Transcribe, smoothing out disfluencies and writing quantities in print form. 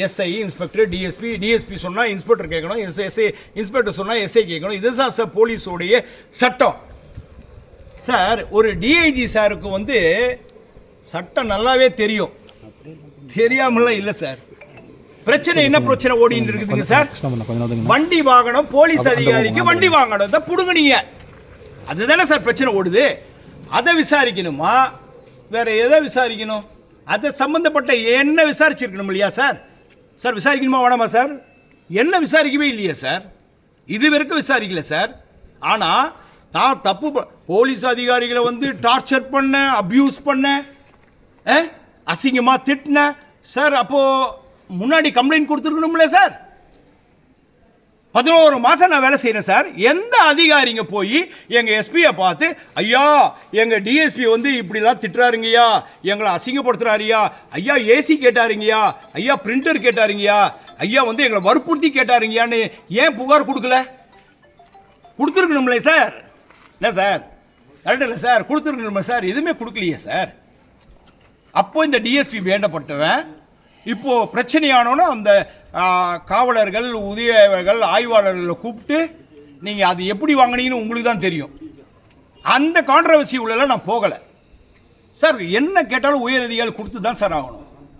SI inspector DSP சொன்னால் inspector கேட்கணும், SI inspector சொன்னால் எஸ்ஐ கேட்கணும். இதுதான் சார் போலீஸோடைய சட்டம். சார் ஒரு டிஐஜி சாருக்கு வந்து சட்டம் நல்லாவே தெரியும், தெரியாமலாம் இல்லை சார். பிரச்சனை என்ன பிரச்சனை ஓடிட்டு இருக்குதுங்க சார்? வண்டி வாங்கணும், போலீஸ் அதிகாரிக்கு வண்டி வாங்கணும் தான் புடுங்குனீங்க, அதுதானே சார் பிரச்சனை ஓடுது. அதை விசாரிக்கணுமா வேற எதை விசாரிக்கணும்? அதை சம்பந்தப்பட்ட என்ன விசாரிச்சிருக்கணும் இல்லையா சார்? சார் விசாரிக்கணுமா வேணாமா சார்? என்ன விசாரிக்கவே இல்லையா சார்? இது வரைக்கும் விசாரிக்கல சார். ஆனால் நான் தப்பு போலீஸ் அதிகாரிகளை வந்து டார்ச்சர் பண்ண, அப்யூஸ் பண்ண, அசிங்கமாக திட்டின சார். அப்போது முன்னாடி கம்ப்ளைண்ட் கொடுத்துருக்கணும்ல சார்? 11 மாதம் நான் வேலை செய்கிறேன் சார். எந்த அதிகாரிங்க போய் எங்கள் எஸ்பியை பார்த்து ஐயா எங்கள் டிஎஸ்பி வந்து இப்படிலாம் திட்டுறாருங்கய்யா, எங்களை அசிங்கப்படுத்துறாருயா, ஐயா ஏசி கேட்டாருங்கய்யா, ஐயா பிரிண்டர் கேட்டாருங்கய்யா, ஐயா வந்து எங்களை வற்புறுத்தி கேட்டாருங்கயான்னு ஏன் புகார் கொடுக்கல? கொடுத்துருக்கணும்ல சார். என்ன சார் கரெக்ட் இல்லை சார்? கொடுத்துருக்கணுமா சார்? எதுவுமே கொடுக்கலையே சார். அப்போ இந்த டிஎஸ்பி வேண்டப்பட்டவன் இப்போ பிரச்சனையானோன்னு அந்த காவலர்கள், உதவியாளர்கள், ஆய்வாளர்களை கூப்பிட்டு நீங்கள் அது எப்படி வாங்கினீங்கன்னு உங்களுக்கு தான் தெரியும். அந்த கான்ட்ரவர்சி உள்ளலாம் நான் போகலை சார். என்ன கேட்டாலும் உயர் அதிகாரிகள் கொடுத்து தான் சார் ஆகணும்.